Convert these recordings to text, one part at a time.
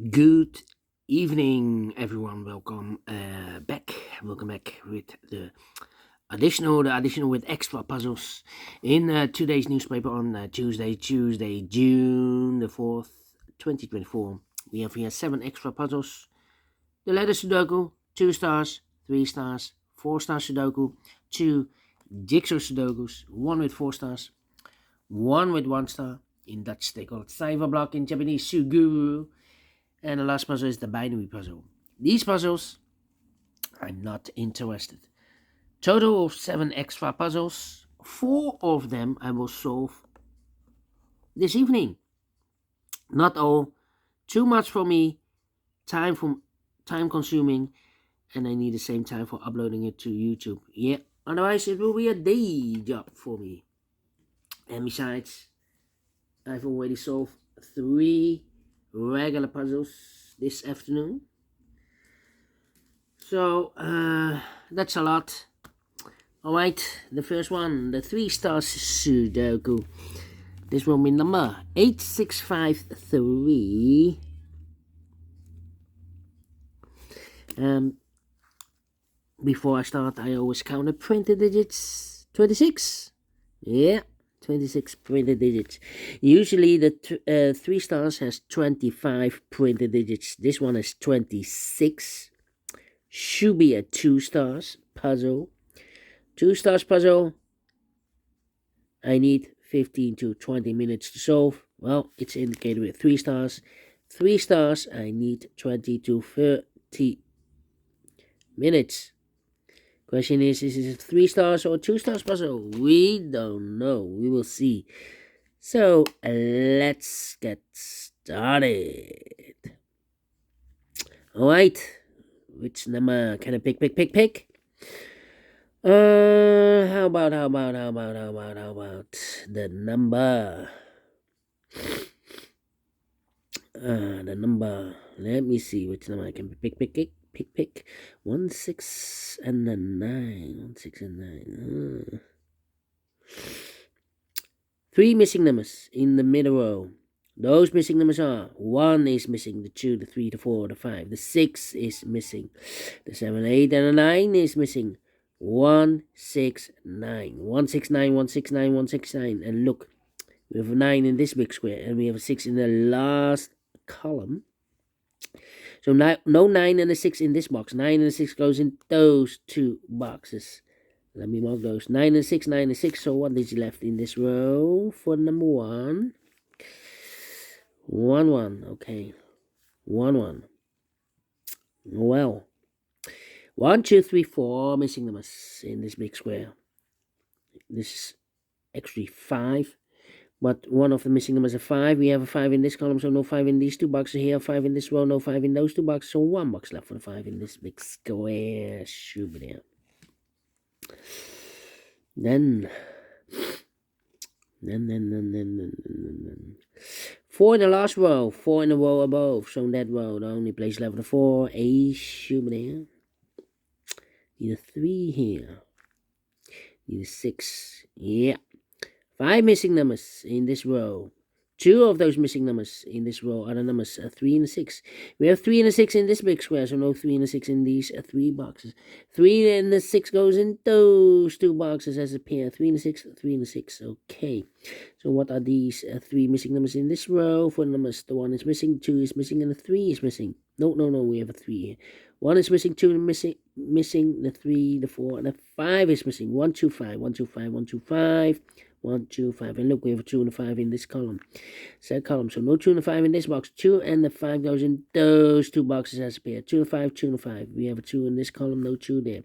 Good evening, everyone. Back. Welcome back with the additional with extra puzzles in today's newspaper on Tuesday, June 4th, 2024. We have here 7 extra puzzles. The letter Sudoku, 2 stars, 3 stars, 4 star Sudoku, 2 jigsaw Sudokus, one with 4 stars, one with 1 star. In Dutch, they call it Cyberblock. In Japanese, Suguru. And the last puzzle is the binary puzzle. These puzzles, I'm not interested. Total of 7 extra puzzles. 4 of them I will solve this evening. Not all. Too much for me. Time consuming. And I need the same time for uploading it to YouTube. Yeah, otherwise it will be a day job for me. And besides, I've already solved 3 regular puzzles this afternoon. So that's a lot. Alright, the first one, the 3 Stars Sudoku. This will be number 8653. Before I start, I always count the printed digits. 26. Yeah, 26 printed digits. Usually the 3 stars has 25 printed digits. This one is 26. Should be a 2 stars puzzle. 2 stars puzzle. I need 15 to 20 minutes to solve. Well, it's indicated with 3 stars. 3 stars, I need 20 to 30 minutes. Question is it 3 stars or 2 stars puzzle? We don't know. We will see. So let's get started. Alright. Which number can I pick? How about the number? The number. Let me see which number I can pick. 1, 6, and a 9. 1, 6, and 9. 3 missing numbers in the middle row. Those missing numbers are 1 is missing, the 2, the 3, the 4, the 5, the 6 is missing, the 7, 8, and the 9 is missing. 1, 6, 9. 1, 6, 9, 1, 6, 9, 1, 6, 9. And look, we have a 9 in this big square, and we have a 6 in the last column. So no 9 and a 6 in this box. 9 and a 6 goes in those 2 boxes. Let me mark those. 9 and 6, 9 and 6. So what is left in this row for number 1? 1, 1. Okay. 1, 1. Well. 1, 2, 3, 4 missing numbers in this big square. This is actually 5. But one of the missing numbers is 5. We have a 5 in this column, so no 5 in these 2 boxes here. 5 in this row, no 5 in those 2 boxes. So 1 box left for the 5 in this big square. Should be there. Then 4 in the last row. 4 in the row above. So in that row, the only place left for the 4. A should be there. Need a 3 here. Need a 6. Yeah. 5 missing numbers in this row. 2 of those missing numbers in this row are the numbers 3 and 6. We have 3 and a 6 in this big square, so no 3 and a 6 in these 3 boxes. 3 and the 6 goes in those 2 boxes as a pair. 3 and a 6, 3 and a 6. Okay. So what are these 3 missing numbers in this row? For the numbers, the 1 is missing, 2 is missing, and the 3 is missing. No, we have a 3 here. 1 is missing, 2 missing, the 3, the 4, and the 5 is missing. 1, 2, 5, 1, 2, 5, 1, 2, 5. 1, 2, 5, and look, we have a 2 and a 5 in this column. Set column, so no 2 and a 5 in this box. 2 and the 5 goes in those 2 boxes as a pair. 2 and 5, 2 and 5. We have a 2 in this column, no 2 there.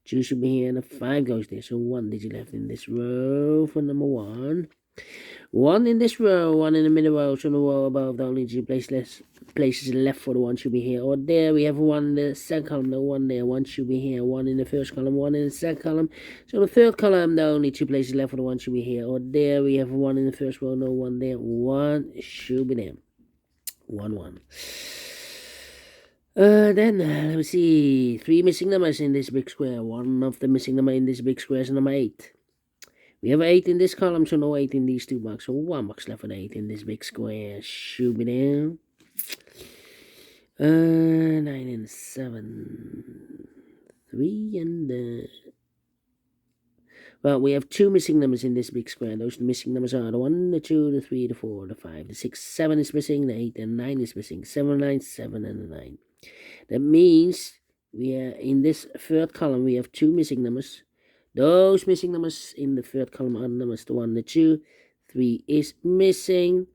2 should be here, and the 5 goes there. So 1 digit left in this row for number 1. 1 in this row, 1 in the middle row, so the row above, the only 2 places left for the 1 should be here or there. We have 1 in the second column, no 1 there. 1 should be here, 1 in the first column, 1 in the second column. So the third column, the only 2 places left for the 1 should be here or there. We have 1 in the first row, no 1 there. 1 should be there. 1, 1. Then, let me see. 3 missing numbers in this big square. 1 of the missing number in this big square is number 8. We have 8 in this column, so no 8 in these 2 boxes. So 1 box left for the 8 in this big square. Should be there. 9 and 7. 3 and well, we have 2 missing numbers in this big square. Those missing numbers are the 1, the 2, the 3, the 4, the 5, the 6, 7 is missing, the 8 and 9 is missing. 7, 9, 7 and the 9. That means we are in this third column we have 2 missing numbers. Those missing numbers in the third column are the numbers the 1, the 2, 3 is missing,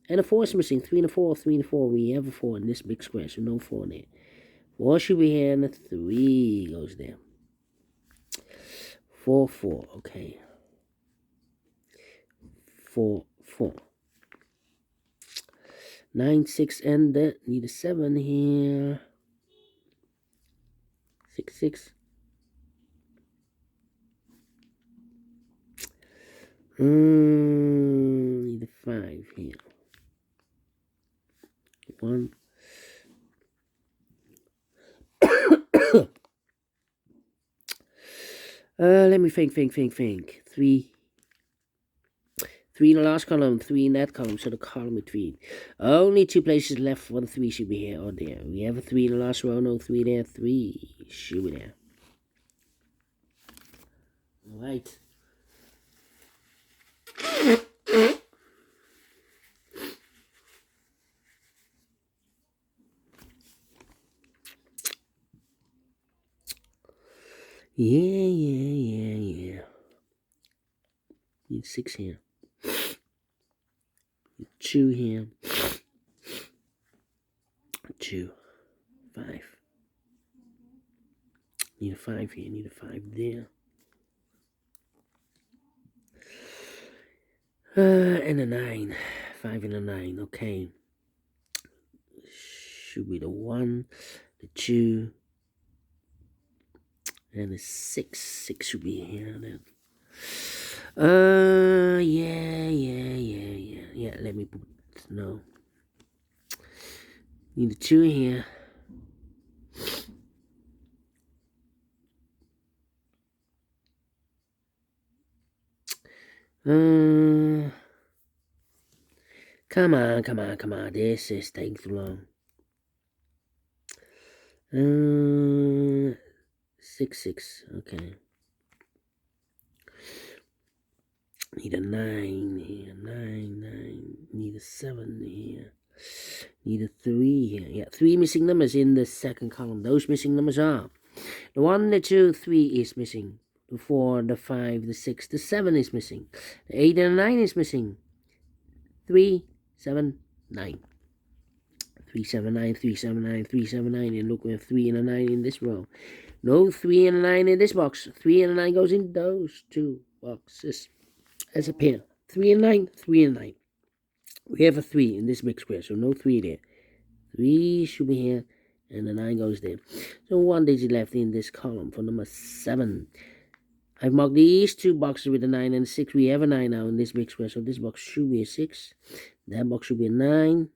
and the 4 is missing. 3 and the 4, 3 and the 4. We have a 4 in this big square, so no 4 there. 4 should be here, and the 3 goes there. 4, 4, okay. 4, 4. 9, 6, and need a 7 here. 6, 6. Need a 5 here. 1. Let me think. 3 in the last column, 3 in that column, so the column between. Only 2 places left for the 3 should be here or there. We have a 3 in the last row, no 3 there, 3 should be there. Alright. Yeah. Need 6 here. 2 here. 2. 5. Need a 5 here. Need a 5 there. And a 9. 5 and a 9. Okay. Should be the 1, the 2, and the 6. 6 should be here then. Yeah. Let me put no. Need a 2 here. Come on. This is taking too long. 6. Okay. Need a 9 here. 9. Need a 7 here. Need a 3 here. Yeah, 3 missing numbers in the second column. Those missing numbers are the 1, the 2, 3 is missing. The 4, the 5, the 6, the 7 is missing. The 8 and the 9 is missing. 3, 7, 9. 3, 7, 9, 3, 7, 9, 3, 7, 9. And look, we have 3 and a 9 in this row. No 3 and a 9 in this box. 3 and a 9 goes in those 2 boxes as a pair. 3 and 9, 3 and 9. We have a 3 in this big square, so no 3 there. 3 should be here, and the 9 goes there. So 1 digit left in this column for number 7. I've marked these 2 boxes with a 9 and a 6. We have a 9 now in this big square, so this box should be a 6. That box should be a 9.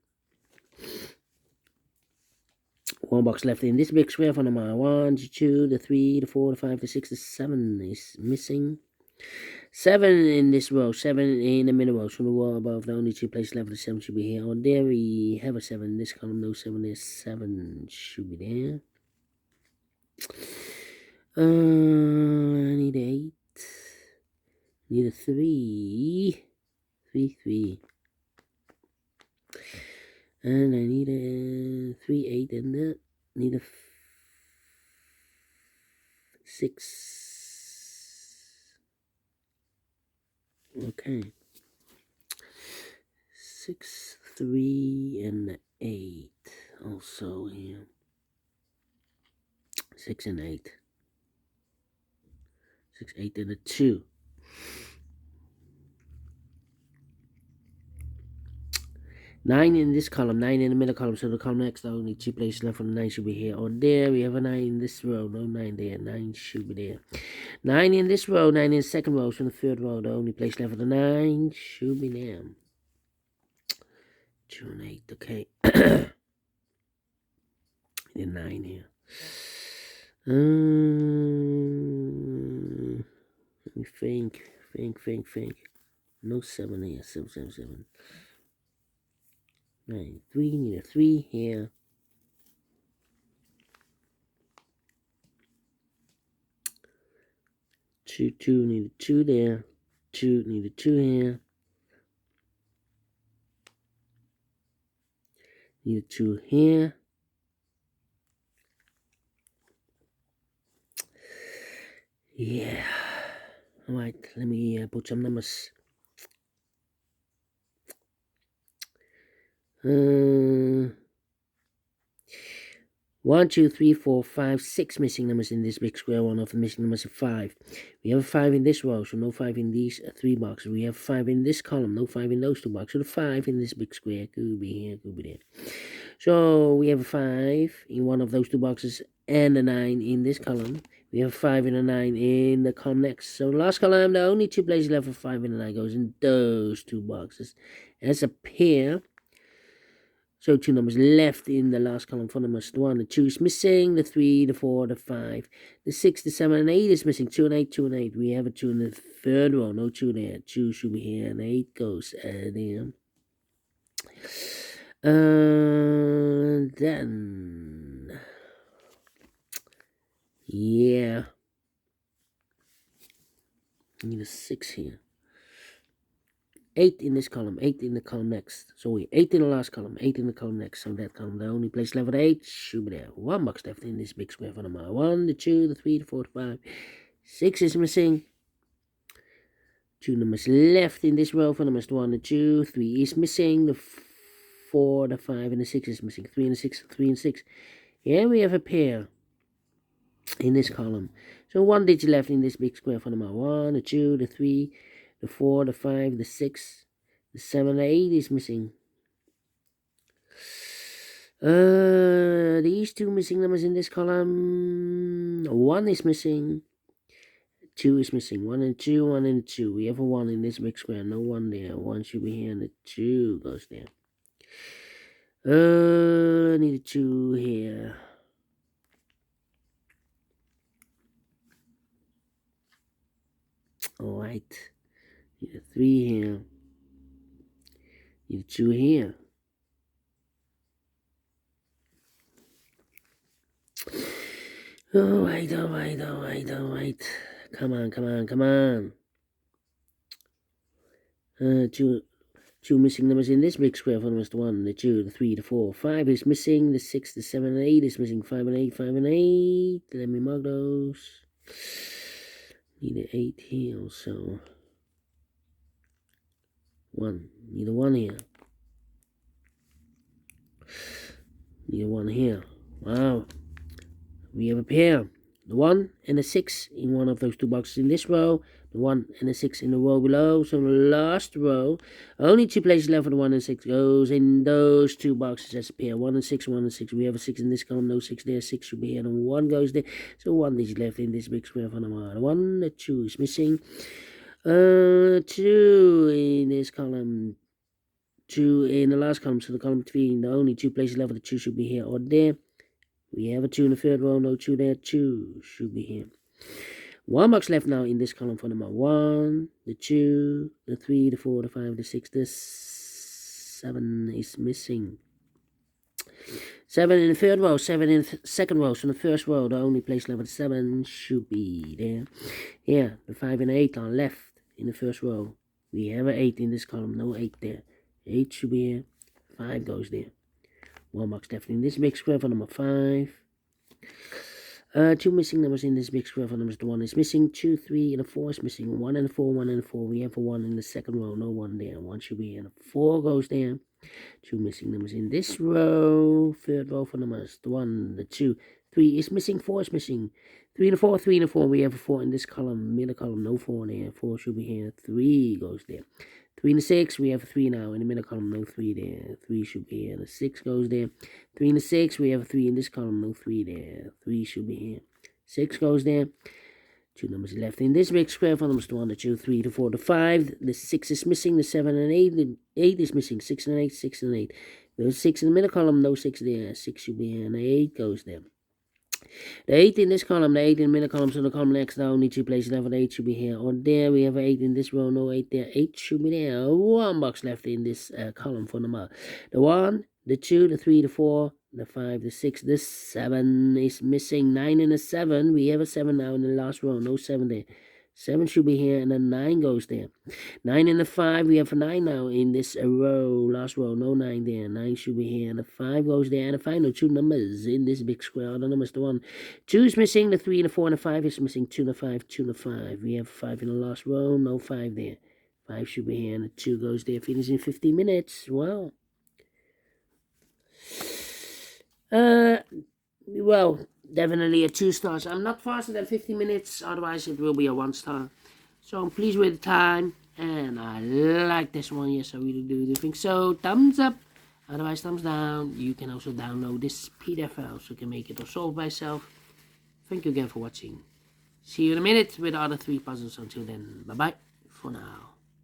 1 box left in this big square for number 1, the 2, the 3, the 4, the 5, the 6, the 7 is missing. 7 in this row, 7 in the middle row, so the row above, the only 2 places left, the 7 should be here. On there we have a 7 in this column, no 7 there, 7 should be there. I need 8, need a 3, 3, and I need a 3, 8, and need a 6. Okay. 6, 3, and 8. Also here. 6 and 8. 6, 8, and a 2. 9 in this column, 9 in the middle column, so the column next, the only 2 places left for the 9 should be here or there. We have a 9 in this row, no 9 there, 9 should be there. 9 in this row, 9 in the second row, so the third row, the only place left for the 9 should be there. 2 and 8, okay. The 9 here. Let me think. No 7 here, 7. 9, 3, need a 3 here. 2, need a 2 there. 2, need a 2 here. Need a 2 here. Yeah. Alright, let me put some numbers. 1, 2, 3, 4, 5, 6 missing numbers in this big square. One of the missing numbers is 5. We have a 5 in this row, so no 5 in these 3 boxes. We have 5 in this column, no 5 in those 2 boxes. So the 5 in this big square could be here, could be there. So we have a 5 in one of those 2 boxes and a 9 in this column. We have a 5 and a 9 in the column next. So the last column, the only 2 places left for 5 and a 9 goes in those 2 boxes. As a pair. So 2 numbers left in the last column for numbers. The 1, the 2 is missing. The 3, the 4, the 5, the 6, the 7, and 8 is missing. 2 and 8, 2 and 8. We have a 2 in the third row. No 2 there. 2 should be here, and 8 goes there. Then, yeah, I need a 6 here. 8 in this column, 8 in the column next. So we 8 in the last column, 8 in the column next. So that column, the only place left for 8 should be there. 1 box left in this big square for number 1, the 2, the 3, the 4, the 5. 6 is missing. 2 numbers left in this row for numbers 1, the 2, 3 is missing. The 4, the 5, and the 6 is missing. 3 and the 6, 3 and 6. Here we have a pair in this column. So 1 digit left in this big square for number 1, the 2, the 3, the 4, the 5, the 6, the 7, the 8 is missing. These 2 missing numbers in this column. 1 is missing. 2 is missing. 1 and 2, 1 and 2. We have a 1 in this big square. No 1 there. 1 should be here and the 2 goes there. I need a 2 here. Alright. Need a 3 here. Need a 2 here. Alright. Come on. 2 missing numbers in this big square for numbers 1, the 2, the 3, the 4, 5 is missing. The 6, the 7, and 8 is missing. 5 and 8, 5 and 8. Let me mark those. Need an 8 here also. 1. Need a 1 here. Need a 1 here. Wow. We have a pair. The 1 and the 6 in one of those 2 boxes in this row. The 1 and the 6 in the row below. So the last row, only 2 places left for the 1 and 6 goes in those 2 boxes as a pair. 1 and 6, 1 and 6. We have a 6 in this column, no 6 there. 6 should be here, and 1 goes there. So 1 is left in this big square for number 1. The 2 is missing. 2 in this column. 2 in the last column, so the column between the only 2 places left for the 2 should be here or there. We have a 2 in the third row, no 2 there. 2 should be here. 1 box left now in this column for number 1, the 2, the 3, the 4, the 5, the 6, the 7 is missing. 7 in the third row, 7 in the second row. So in the first row, the only place left for the 7 should be there. Yeah, the 5 and 8 are left in the first row. We have an 8 in this column, no 8 there. 8 should be here. 5 goes there. 1 box left in this big square for number 5. 2 missing numbers in this big square for numbers. The 1 is missing. 2, 3, and a 4 is missing. 1 and a 4, 1 and a 4. We have a 1 in the second row. No 1 there. 1 should be here. And a 4 goes there. 2 missing numbers in this row. Third row for numbers. The 1, the 2, 3 is missing. 4 is missing. 3 and a 4, 3 and a 4. We have a 4 in this column. Middle column. No 4 there. 4 should be here. 3 goes there. 3 and a 6, we have a 3 now. In the middle column, no 3 there. 3 should be here. The 6 goes there. 3 and a 6, we have a 3 in this column, no 3 there. 3 should be here. 6 goes there. 2 numbers left in this big square for numbers 1, the 2, 3, the 4, the 5. The 6 is missing. The 7 and 8. The 8 is missing. 6 and 8, 6 and 8. There's 6 in the middle column, no 6 there. 6 should be here. And the 8 goes there. The 8 in this column, the 8 in the middle column, so the column next, the only 2 places left for the 8 should be here or there. We have an 8 in this row, no 8 there. 8 should be there. 1 box left in this column for number. The 1, the 2, the 3, the 4, the 5, the 6, the 7 is missing. 9 and a 7. We have a 7 now in the last row, no 7 there. 7 should be here, and then 9 goes there. 9 and the 5, we have a 9 now in this row, last row, no 9 there. 9 should be here, and the 5 goes there, and the final 2 numbers in this big square. The numbers, the 1, 2 is missing, the 3 and the 4 and the 5 is missing, 2 and the 5, 2 and the 5. We have 5 in the last row, no 5 there. 5 should be here, and the 2 goes there, finishing in 15 minutes. Wow. Well, definitely a 2 stars. I'm not faster than 15 minutes, otherwise it will be a 1 star. So I'm pleased with the time, and I like this one. Yes, I really do think so. Thumbs up, otherwise thumbs down. You can also download this PDF file so you can make it or solve by yourself. Thank you again for watching. See you in a minute with the other 3 puzzles. Until then, bye bye for now.